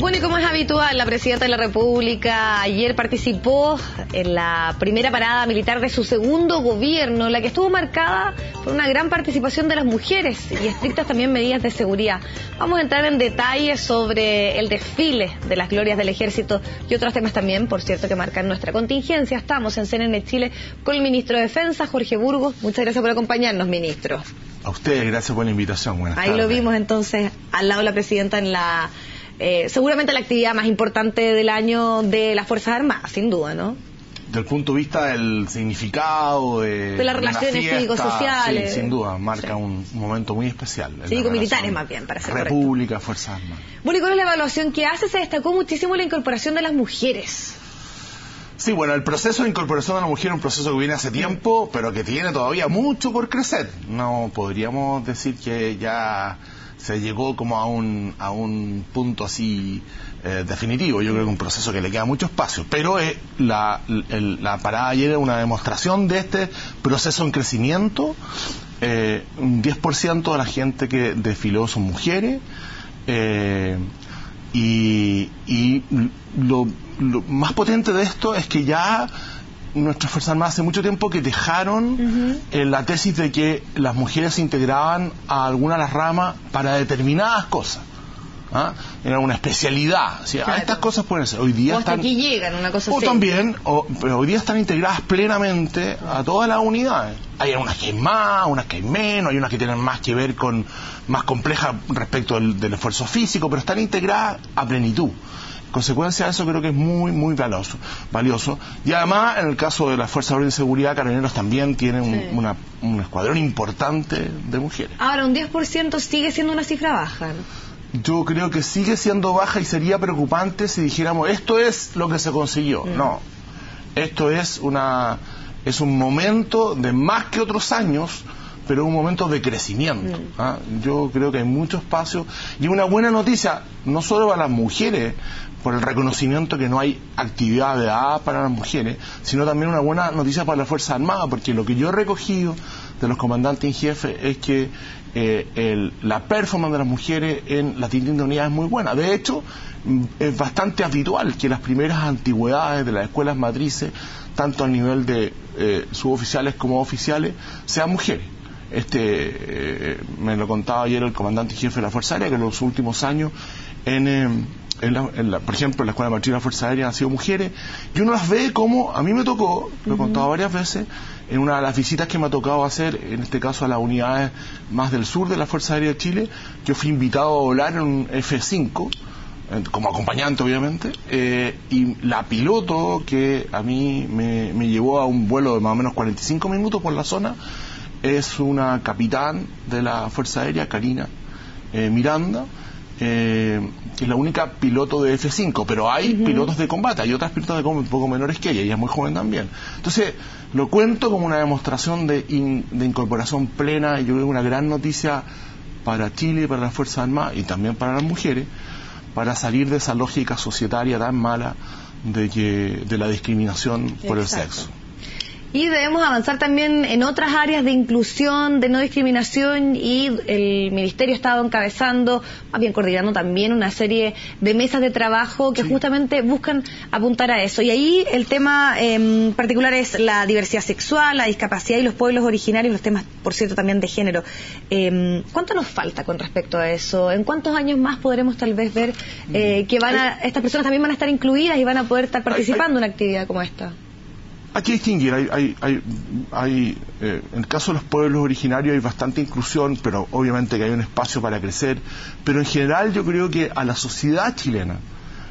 Bueno, y como es habitual, la Presidenta de la República ayer participó en la primera parada militar de su segundo gobierno, la que estuvo marcada por una gran participación de las mujeres y estrictas también medidas de seguridad. Vamos a entrar en detalles sobre el desfile de las glorias del Ejército y otros temas también, por cierto, que marcan nuestra contingencia. Estamos en CNN Chile con el Ministro de Defensa, Jorge Burgos. Muchas gracias por acompañarnos, Ministro. A ustedes, gracias por la invitación. Buenas tardes. Ahí lo vimos entonces al lado de la Presidenta en la... seguramente la actividad más importante del año de las Fuerzas Armadas, sin duda, ¿no? Del punto de vista del significado de las relaciones cívico-sociales. Sí, sin duda, marca un momento muy especial. Cívico-militares más bien, para ser República, correcto. Fuerzas Armadas. Bueno, y con la evaluación que hace, se destacó muchísimo la incorporación de las mujeres. Sí, bueno, el proceso de incorporación de la mujer es un proceso que viene hace tiempo, pero que tiene todavía mucho por crecer. No podríamos decir que ya se llegó como a un punto así definitivo. Yo creo que es un proceso que le queda mucho espacio, pero la parada ayer es una demostración de este proceso en crecimiento. Un 10% de la gente que desfiló son mujeres, y lo más potente de esto es que ya nuestras Fuerzas Armadas hace mucho tiempo que dejaron la tesis de que las mujeres se integraban a alguna de las ramas para determinadas cosas. Era una especialidad. ¿Sí? Claro. Estas cosas pueden ser. Hoy día hasta aquí llegan, una cosa así. Pero hoy día están integradas plenamente a todas las unidades. Hay unas que hay más, unas que hay menos, hay unas que tienen más que ver con, más complejas respecto del esfuerzo físico, pero están integradas a plenitud. Consecuencia de eso creo que es muy, muy valioso. Y además, en el caso de las Fuerzas de Orden y Seguridad, Carabineros también tienen un escuadrón importante de mujeres. Ahora, un 10% sigue siendo una cifra baja, ¿no? Yo creo que sigue siendo baja y sería preocupante si dijéramos esto es lo que se consiguió. No, esto es un momento de más que otros años, pero un momento de crecimiento. Yo creo que hay mucho espacio y una buena noticia, no solo para las mujeres, por el reconocimiento que no hay actividad de edad para las mujeres, sino también una buena noticia para las Fuerzas Armadas, porque lo que yo he recogido de los comandantes en jefe es que la performance de las mujeres en la distintas unidades es muy buena. De hecho, es bastante habitual que las primeras antigüedades de las escuelas matrices, tanto a nivel de suboficiales como oficiales, sean mujeres. Me lo contaba ayer el comandante en jefe de la Fuerza Aérea, que en los últimos años por ejemplo, en la Escuela Matriz de la Fuerza Aérea han sido mujeres, y uno las ve como, a mí me tocó, lo he contado varias veces, en una de las visitas que me ha tocado hacer, en este caso a las unidades más del sur de la Fuerza Aérea de Chile, yo fui invitado a volar en un F-5, como acompañante obviamente, y la piloto que a mí me llevó a un vuelo de más o menos 45 minutos por la zona, es una capitán de la Fuerza Aérea, Karina Miranda, que es la única piloto de F-5, pero hay pilotos de combate, hay otras pilotos de combate un poco menores que ella es muy joven también. Entonces, lo cuento como una demostración de incorporación plena, y yo creo que una gran noticia para Chile, para las Fuerzas Armadas y también para las mujeres, para salir de esa lógica societaria tan mala de la discriminación por el sexo. Y debemos avanzar también en otras áreas de inclusión, de no discriminación, y el Ministerio ha estado encabezando, más bien coordinando también una serie de mesas de trabajo que justamente buscan apuntar a eso. Y ahí el tema particular es la diversidad sexual, la discapacidad y los pueblos originarios, los temas, por cierto, también de género. ¿Cuánto nos falta con respecto a eso? ¿En cuántos años más podremos tal vez ver que estas personas también van a estar incluidas y van a poder estar participando en una actividad como esta? Hay que distinguir, en el caso de los pueblos originarios hay bastante inclusión, pero obviamente que hay un espacio para crecer, pero en general yo creo que a la sociedad chilena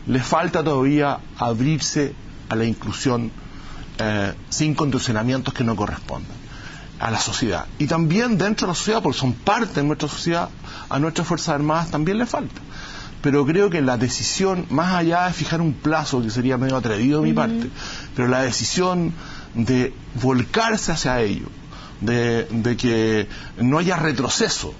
le falta todavía abrirse a la inclusión sin condicionamientos que no correspondan a la sociedad. Y también dentro de la sociedad, porque son parte de nuestra sociedad, a nuestras Fuerzas Armadas también le falta. Pero creo que la decisión, más allá de fijar un plazo, que sería medio atrevido de mi parte, pero la decisión de volcarse hacia ello, de que no haya retroceso,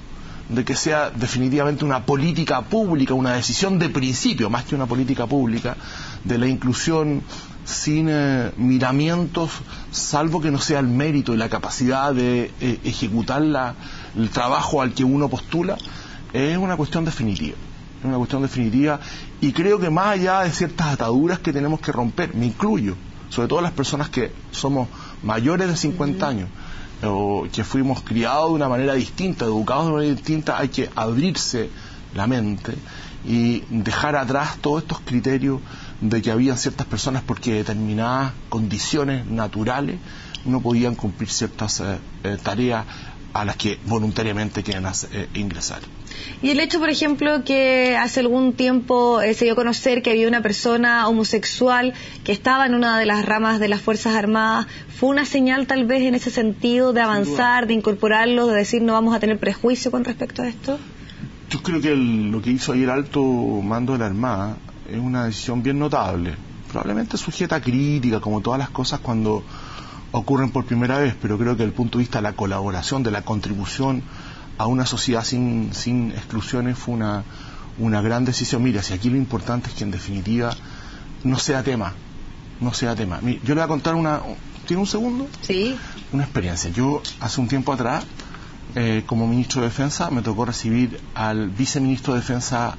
de que sea definitivamente una política pública, una decisión de principio, más que una política pública, de la inclusión sin miramientos, salvo que no sea el mérito y la capacidad de ejecutar el trabajo al que uno postula, es una cuestión definitiva. es una cuestión definitiva, y creo que más allá de ciertas ataduras que tenemos que romper, me incluyo, sobre todo las personas que somos mayores de 50 años, o que fuimos criados de una manera distinta, educados de una manera distinta, hay que abrirse la mente y dejar atrás todos estos criterios de que había ciertas personas porque determinadas condiciones naturales no podían cumplir ciertas tareas a las que voluntariamente quieren ingresar. Y el hecho, por ejemplo, que hace algún tiempo se dio a conocer que había una persona homosexual que estaba en una de las ramas de las Fuerzas Armadas, ¿fue una señal tal vez en ese sentido de avanzar, de incorporarlo, de decir no vamos a tener prejuicio con respecto a esto? Yo creo que lo que hizo ahí el alto mando de la Armada es una decisión bien notable, probablemente sujeta a crítica, como todas las cosas cuando ocurren por primera vez, pero creo que desde el punto de vista de la colaboración, de la contribución a una sociedad sin exclusiones, fue una gran decisión. Mira, si aquí lo importante es que en definitiva no sea tema. Mira, yo le voy a contar ¿tiene un segundo? Sí. Una experiencia. Yo hace un tiempo atrás, como ministro de Defensa, me tocó recibir al viceministro de Defensa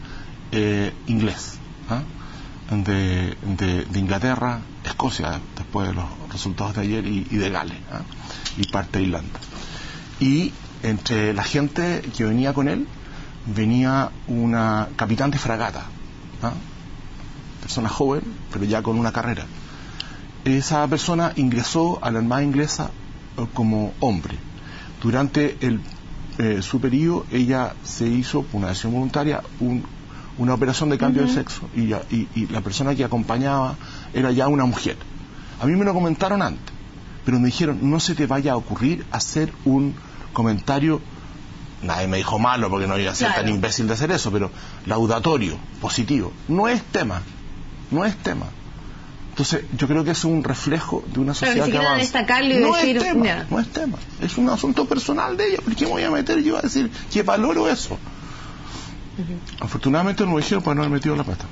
inglés, de Inglaterra, Escocia, después de los resultados de ayer, y de Gales, y parte de Irlanda. Y entre la gente que venía con él, venía una capitán de fragata, persona joven, pero ya con una carrera. Esa persona ingresó a la Armada inglesa como hombre. Durante su periodo, ella se hizo, por una decisión voluntaria, una operación de cambio de sexo, y la persona que acompañaba era ya una mujer. A mí me lo comentaron antes, pero me dijeron, no se te vaya a ocurrir hacer un comentario, nadie me dijo malo porque no iba a ser tan imbécil de hacer eso, pero laudatorio, positivo. No es tema. Entonces, yo creo que es un reflejo de una sociedad que avanza. Destacarlo y decir, no es tema. Es un asunto personal de ella. ¿Por qué me voy a meter yo a decir que valoro eso? Afortunadamente no lo dijeron para no haber metido la pata.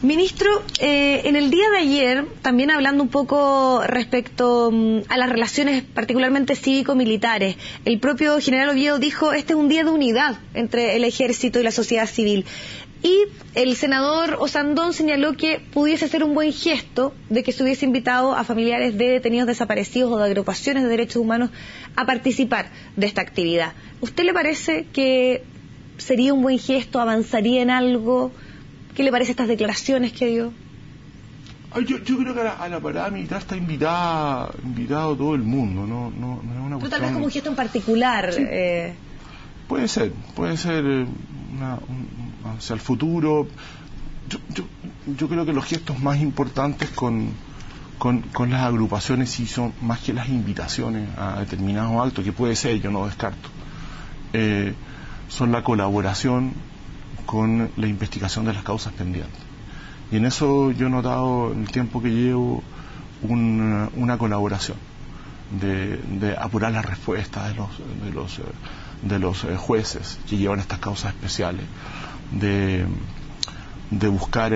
Ministro, en el día de ayer, también hablando un poco respecto a las relaciones particularmente cívico-militares, el propio general Oviedo dijo, este es un día de unidad entre el ejército y la sociedad civil. Y el senador Osandón señaló que pudiese ser un buen gesto de que se hubiese invitado a familiares de detenidos desaparecidos o de agrupaciones de derechos humanos a participar de esta actividad. ¿Usted le parece que sería un buen gesto, avanzaría en algo? ¿Qué le parece estas declaraciones que dio? Yo creo que a la parada militar está invitado todo el mundo, no es una cuestión... Tal vez como un gesto en particular. Sí. Puede ser hacia el futuro. Yo creo que los gestos más importantes con las agrupaciones sí son más que las invitaciones a determinados actos, que puede ser, yo no descarto. Son la colaboración con la investigación de las causas pendientes. Y en eso yo he notado en el tiempo que llevo una colaboración de apurar las respuestas de los jueces que llevan estas causas especiales, de buscar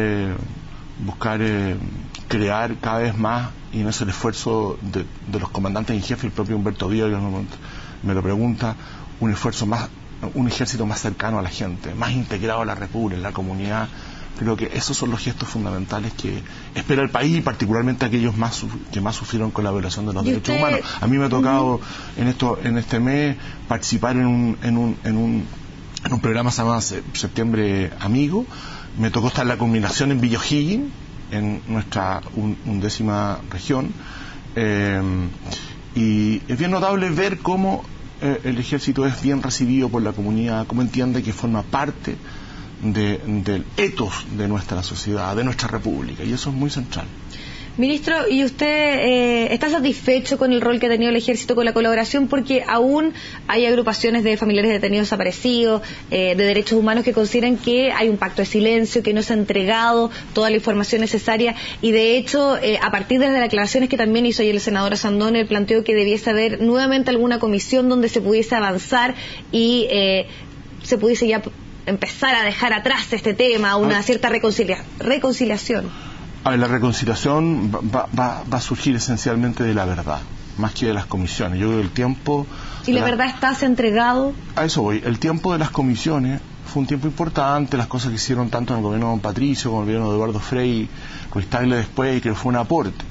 crear cada vez más, y en ese el esfuerzo de los comandantes en jefe, el propio Humberto Díaz me lo pregunta, un ejército más cercano a la gente, más integrado a la República, en la comunidad. Creo que esos son los gestos fundamentales que espera el país, y particularmente aquellos que más sufrieron con la violación de los derechos humanos. A mí me ha tocado en este mes participar en un programa que se llama Septiembre Amigo. Me tocó estar en la culminación en Villa O'Higgins, en nuestra 11ª región, y es bien notable ver cómo el ejército es bien recibido por la comunidad, cómo entiende que forma parte del ethos de nuestra sociedad, de nuestra república, y eso es muy central. Ministro, ¿y usted está satisfecho con el rol que ha tenido el ejército con la colaboración? Porque aún hay agrupaciones de familiares de detenidos desaparecidos, de derechos humanos, que consideran que hay un pacto de silencio, que no se ha entregado toda la información necesaria, y de hecho, a partir de las declaraciones que también hizo ayer el senador Osandón, él planteó que debiese haber nuevamente alguna comisión donde se pudiese avanzar y se pudiese ya empezar a dejar atrás este tema, una cierta reconciliación. A ver, la reconciliación va a surgir esencialmente de la verdad. más que de las comisiones. Yo creo que el tiempo... ¿Y la verdad estás entregado? A eso voy. El tiempo de las comisiones fue un tiempo importante, las cosas que hicieron tanto en el gobierno de don Patricio como en el gobierno de Eduardo Frei, Ruiz Tagle después, y que fue un aporte.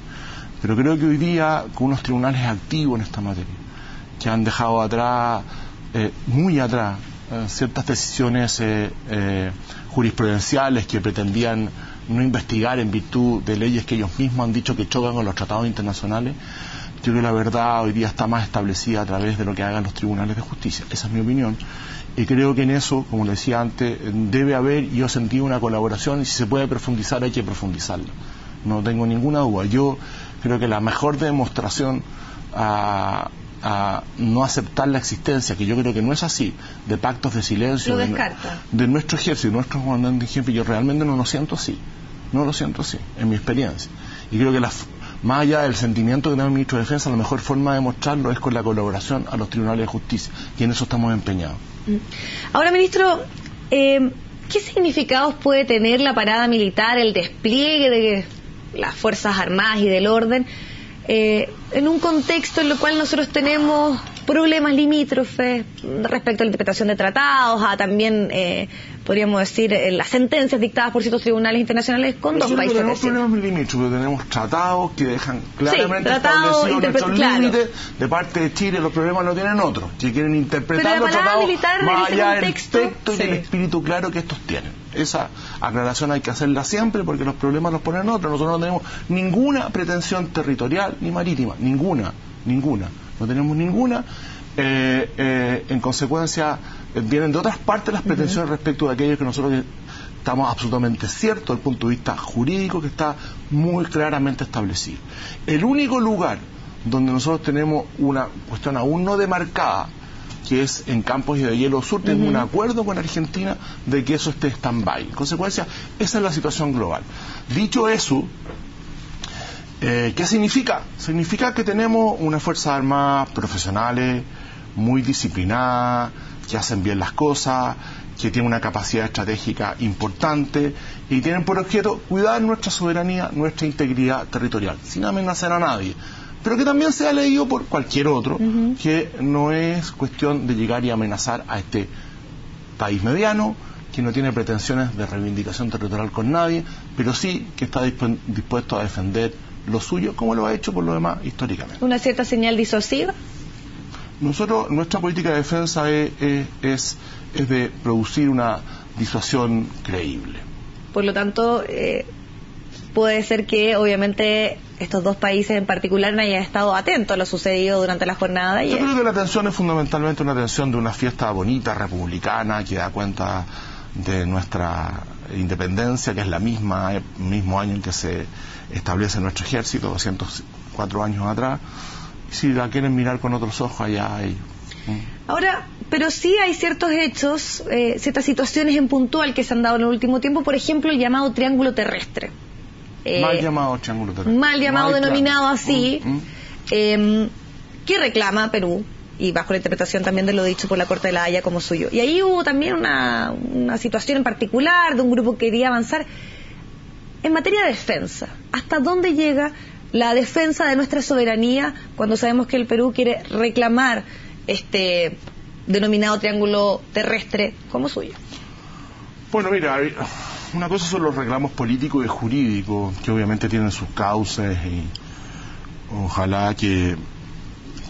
Pero creo que hoy día, con unos tribunales activos en esta materia, que han dejado atrás, muy atrás, ciertas decisiones jurisprudenciales que pretendían no investigar en virtud de leyes que ellos mismos han dicho que chocan con los tratados internacionales, yo creo que la verdad hoy día está más establecida a través de lo que hagan los tribunales de justicia. Esa es mi opinión. Y creo que en eso, como le decía antes, debe haber, y yo sentí una colaboración, y si se puede profundizar hay que profundizarla. No tengo ninguna duda. Yo creo que la mejor demostración a no aceptar la existencia, que yo creo que no es así, de pactos de silencio de nuestro ejército, nuestro comandante en jefe, yo realmente no lo siento así, en mi experiencia. Y creo que más allá del sentimiento que tiene el ministro de Defensa, la mejor forma de mostrarlo es con la colaboración a los tribunales de justicia, y en eso estamos empeñados. Ahora, ministro, ¿qué significados puede tener la parada militar, el despliegue de las Fuerzas Armadas y del orden, en un contexto en el cual nosotros tenemos problemas limítrofes respecto a la interpretación de tratados, a también, podríamos decir, las sentencias dictadas por ciertos tribunales internacionales con dos países? Tenemos problemas limítrofes, tenemos tratados que dejan claramente establecidos nuestros límites de parte de Chile. Los problemas lo tienen otros, que quieren interpretar los tratados más allá del texto y el espíritu claro que estos tienen. Esa aclaración hay que hacerla siempre, porque los problemas los ponen otros. Nosotros no tenemos ninguna pretensión territorial ni marítima, ninguna, no tenemos ninguna. En consecuencia, vienen de otras partes las pretensiones respecto de aquello que nosotros estamos absolutamente ciertos desde el punto de vista jurídico, que está muy claramente establecido. El único lugar donde nosotros tenemos una cuestión aún no demarcada, que es en Campos y de Hielo Sur, tenemos un acuerdo con Argentina de que eso esté stand-by. En consecuencia, esa es la situación global. Dicho eso, ¿qué significa? Significa que tenemos unas Fuerzas Armadas profesionales, muy disciplinadas, que hacen bien las cosas, que tienen una capacidad estratégica importante y tienen por objeto cuidar nuestra soberanía, nuestra integridad territorial, sin amenazar a nadie. Pero que también sea leído por cualquier otro, que no es cuestión de llegar y amenazar a este país mediano, que no tiene pretensiones de reivindicación territorial con nadie, pero sí que está dispuesto a defender lo suyo, como lo ha hecho por lo demás históricamente. ¿Una cierta señal disuasiva? Nuestra política de defensa es de producir una disuasión creíble. Por lo tanto, puede ser que obviamente estos dos países en particular no hayan estado atentos a lo sucedido durante la jornada de ayer. Yo creo que la atención es fundamentalmente una atención de una fiesta bonita, republicana, que da cuenta de nuestra independencia, que es la misma, el mismo año en que se establece nuestro ejército, 204 años atrás. Si la quieren mirar con otros ojos, allá hay. Ahora, pero sí hay ciertos hechos, ciertas situaciones en puntual que se han dado en el último tiempo, por ejemplo, el llamado triángulo terrestre. Mal llamado triángulo terrestre. Mal llamado, denominado así, que reclama Perú, y bajo la interpretación también de lo dicho por la Corte de la Haya como suyo. Y ahí hubo también una situación en particular de un grupo que quería avanzar en materia de defensa. ¿Hasta dónde llega la defensa de nuestra soberanía cuando sabemos que el Perú quiere reclamar este denominado triángulo terrestre como suyo? Bueno, mira, una cosa son los reclamos políticos y jurídicos, que obviamente tienen sus causas, y ojalá que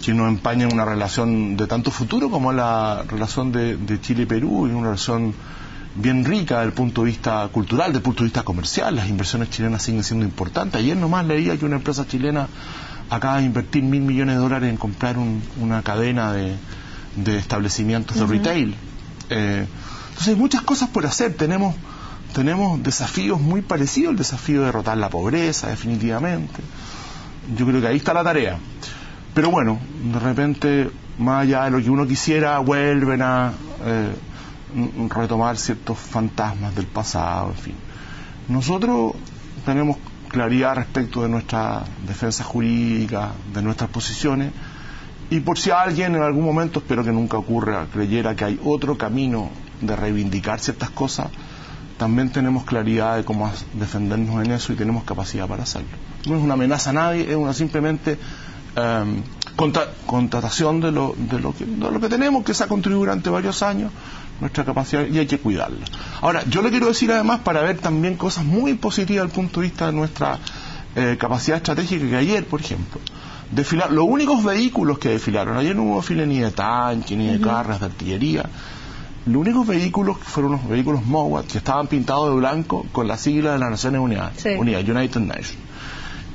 nos empañen una relación de tanto futuro como la relación de Chile y Perú, y una relación bien rica desde el punto de vista cultural, desde el punto de vista comercial. Las inversiones chilenas siguen siendo importantes. Ayer nomás leía que una empresa chilena acaba de invertir $1.000 millones en comprar una cadena de establecimientos de retail. Entonces hay muchas cosas por hacer. Tenemos desafíos muy parecidos, el desafío de derrotar la pobreza, definitivamente. Yo creo que ahí está la tarea. Pero bueno, de repente, más allá de lo que uno quisiera, vuelven a retomar ciertos fantasmas del pasado, en fin. Nosotros tenemos claridad respecto de nuestra defensa jurídica, de nuestras posiciones, y por si alguien en algún momento, espero que nunca ocurra, creyera que hay otro camino de reivindicar ciertas cosas, también tenemos claridad de cómo defendernos en eso y tenemos capacidad para hacerlo. No es una amenaza a nadie, es una simplemente contratación de lo que tenemos, que se ha contribuido durante varios años, nuestra capacidad, y hay que cuidarla. Ahora, yo le quiero decir además, para ver también cosas muy positivas desde el punto de vista de nuestra capacidad estratégica, que ayer, por ejemplo, los únicos vehículos que desfilaron, ayer no hubo desfile ni de tanque, ni de carros, de artillería. Los únicos vehículos fueron unos vehículos MOWAT que estaban pintados de blanco con la sigla de las Naciones Unidas, United Nations.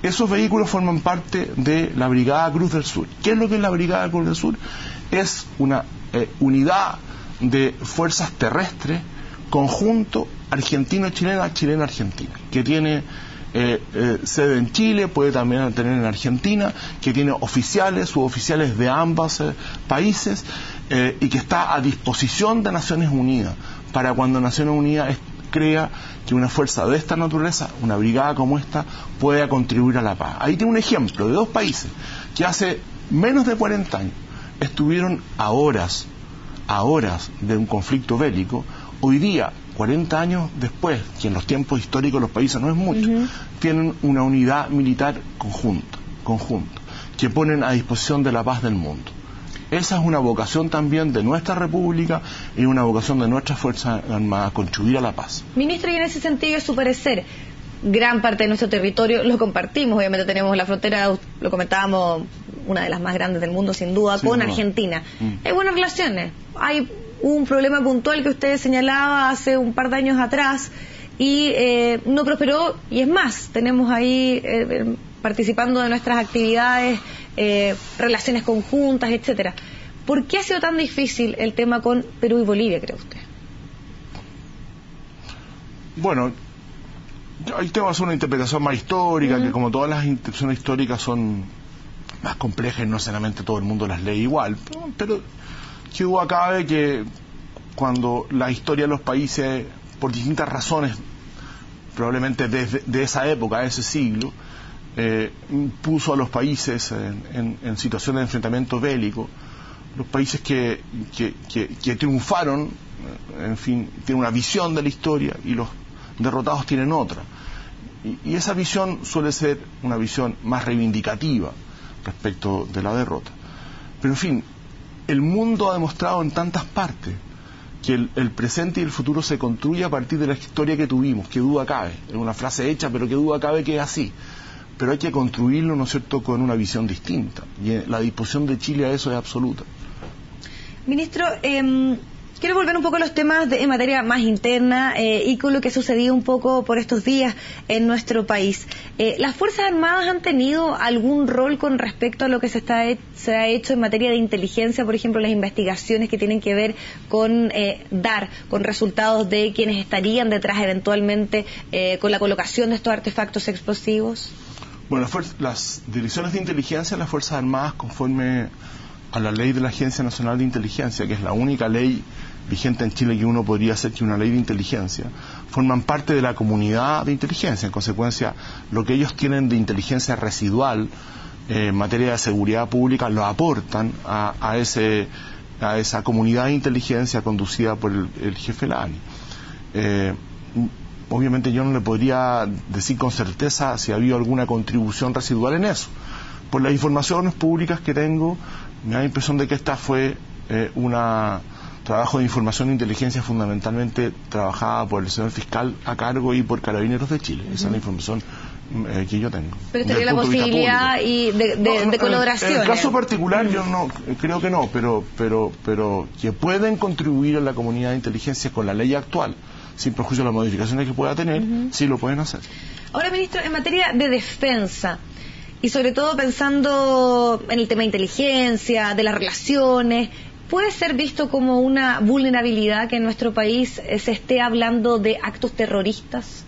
Esos vehículos forman parte de la Brigada Cruz del Sur. ¿Qué es lo que es la Brigada Cruz del Sur? Es una unidad de fuerzas terrestres conjunto argentino-chilena, chilena-argentina, que tiene sede en Chile, puede también tener en Argentina, que tiene oficiales, suboficiales de ambos países, y que está a disposición de Naciones Unidas para cuando Naciones Unidas crea que una fuerza de esta naturaleza, una brigada como esta, pueda contribuir a la paz. Ahí tiene un ejemplo de dos países que hace menos de 40 años estuvieron a horas de un conflicto bélico. Hoy día, 40 años después, que en los tiempos históricos los países no es mucho, tienen una unidad militar conjunta, que ponen a disposición de la paz del mundo. Esa es una vocación también de nuestra República y una vocación de nuestras Fuerzas Armadas, contribuir a la paz. Ministro, y en ese sentido, su parecer, gran parte de nuestro territorio lo compartimos, obviamente tenemos la frontera, lo comentábamos, una de las más grandes del mundo sin duda, con Argentina. Hay buenas relaciones, hay un problema puntual que usted señalaba hace un par de años atrás y no prosperó, y es más, tenemos ahí participando de nuestras actividades, relaciones conjuntas, etcétera. ¿Por qué ha sido tan difícil el tema con Perú y Bolivia, cree usted? Bueno, ahí tengo que hacer una interpretación más histórica, que como todas las interpretaciones históricas son más complejas y no necesariamente todo el mundo las lee igual, pero qué duda cabe que cuando la historia de los países, por distintas razones, probablemente de esa época, de ese siglo, puso a los países en situaciones de enfrentamiento bélico, los países que triunfaron, en fin, tienen una visión de la historia y los derrotados tienen otra. Y esa visión suele ser una visión más reivindicativa respecto de la derrota. Pero en fin, el mundo ha demostrado en tantas partes que el presente y el futuro se construye a partir de la historia que tuvimos, que duda cabe, es una frase hecha, pero que duda cabe que es así. Pero hay que construirlo, ¿no es cierto?, con una visión distinta. Y la disposición de Chile a eso es absoluta. Ministro, quiero volver un poco a los temas en materia más interna y con lo que ha sucedido un poco por estos días en nuestro país. ¿Las Fuerzas Armadas han tenido algún rol con respecto a lo que se ha hecho en materia de inteligencia, por ejemplo, las investigaciones que tienen que ver con dar con resultados de quienes estarían detrás eventualmente con la colocación de estos artefactos explosivos? Bueno, las direcciones de inteligencia de las Fuerzas Armadas, conforme a la ley de la Agencia Nacional de Inteligencia, que es la única ley vigente en Chile que uno podría hacer que una ley de inteligencia, forman parte de la comunidad de inteligencia. En consecuencia, lo que ellos tienen de inteligencia residual en materia de seguridad pública lo aportan a esa comunidad de inteligencia conducida por el jefe Lani. Obviamente yo no le podría decir con certeza si ha habido alguna contribución residual en eso. Por las informaciones públicas que tengo, me da la impresión de que esta fue un trabajo de información e inteligencia fundamentalmente trabajada por el señor fiscal a cargo y por Carabineros de Chile. Esa es la información que yo tengo. Pero estaría la posibilidad de colaboración. En el caso particular yo no creo que no, pero que pueden contribuir a la comunidad de inteligencia con la ley actual, sin perjuicio de las modificaciones que pueda tener, sí lo pueden hacer. Ahora, ministro, en materia de defensa, y sobre todo pensando en el tema de inteligencia, de las relaciones, ¿puede ser visto como una vulnerabilidad que en nuestro país se esté hablando de actos terroristas?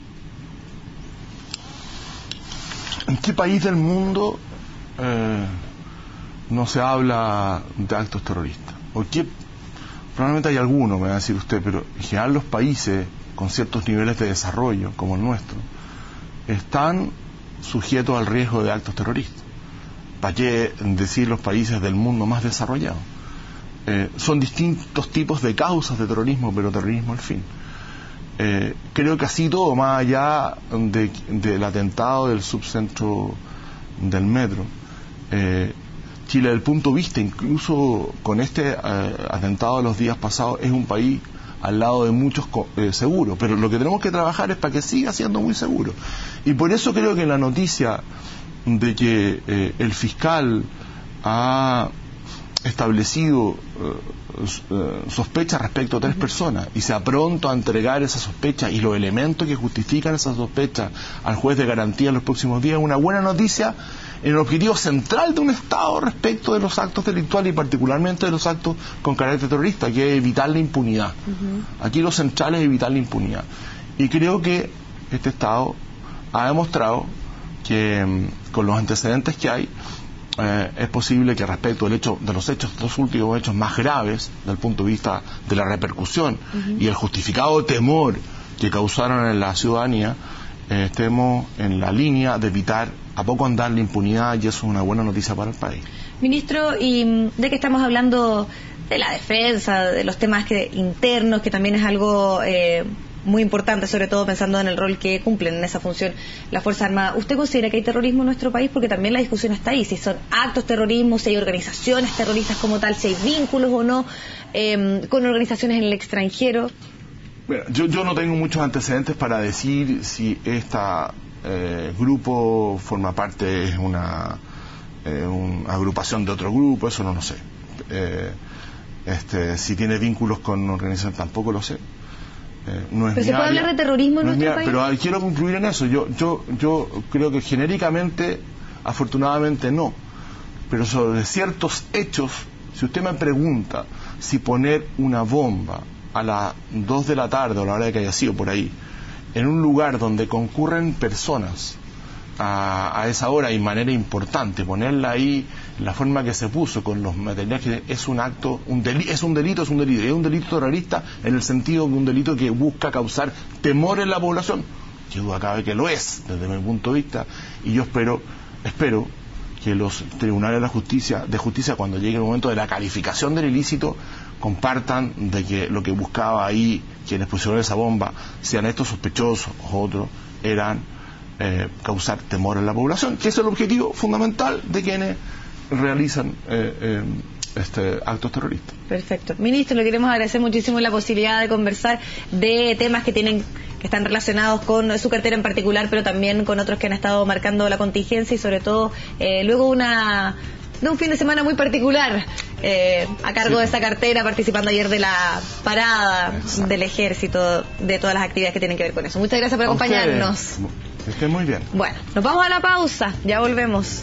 ¿En qué país del mundo no se habla de actos terroristas? ¿O qué? Probablemente hay algunos, me va a decir usted, pero en general los países con ciertos niveles de desarrollo, como el nuestro, están sujetos al riesgo de actos terroristas. ¿Para qué decir los países del mundo más desarrollados? Son distintos tipos de causas de terrorismo, pero terrorismo al fin. Creo que así todo, más allá del atentado del subcentro del metro, Chile, desde el punto de vista, incluso con este atentado de los días pasados, es un país al lado de muchos seguros, pero lo que tenemos que trabajar es para que siga siendo muy seguro. Y por eso creo que la noticia de que el fiscal ha establecido sospechas respecto a 3 personas y se apronta a entregar esas sospechas y los elementos que justifican esas sospechas al juez de garantía en los próximos días es una buena noticia en el objetivo central de un Estado respecto de los actos delictuales y particularmente de los actos con carácter terrorista, que es evitar la impunidad. Aquí lo central es evitar la impunidad. Y creo que este Estado ha demostrado que con los antecedentes que hay, es posible que respecto del de los dos últimos hechos más graves, desde el punto de vista de la repercusión y el justificado temor que causaron en la ciudadanía, estemos en la línea de evitar a poco andar la impunidad, y eso es una buena noticia para el país. Ministro, y de que estamos hablando de la defensa, de los temas internos, que también es algo muy importante, sobre todo pensando en el rol que cumplen en esa función las Fuerzas Armadas. ¿Usted considera que hay terrorismo en nuestro país? Porque también la discusión está ahí, si son actos terrorismo, si hay organizaciones terroristas como tal, si hay vínculos o no con organizaciones en el extranjero. Bueno, yo no tengo muchos antecedentes para decir si esta grupo forma parte de una agrupación de otro grupo, eso no lo sé. Si tiene vínculos con organizaciones tampoco lo sé. No es pero se puede hablar de terrorismo en nuestro país. Pero quiero concluir en eso. Yo creo que genéricamente, afortunadamente no. Pero sobre ciertos hechos, si usted me pregunta si poner una bomba a las 2 de la tarde o a la hora que haya sido por ahí, en un lugar donde concurren personas a esa hora y manera importante, ponerla ahí la forma que se puso con los materiales, que es un acto, es un delito terrorista en el sentido de un delito que busca causar temor en la población, que duda cabe que lo es desde mi punto de vista, y yo espero que los tribunales de justicia cuando llegue el momento de la calificación del ilícito compartan de que lo que buscaba ahí quienes pusieron esa bomba, sean estos sospechosos o otros, eran causar temor en la población, que es el objetivo fundamental de quienes realizan actos terroristas. Perfecto. Ministro, le queremos agradecer muchísimo la posibilidad de conversar de temas que están relacionados con su cartera en particular, pero también con otros que han estado marcando la contingencia y sobre todo luego de un fin de semana muy particular a cargo de esa cartera, participando ayer de la parada del ejército, de todas las actividades que tienen que ver con eso. Muchas gracias por acompañarnos. Que estén muy bien. Bueno, nos vamos a la pausa, ya volvemos.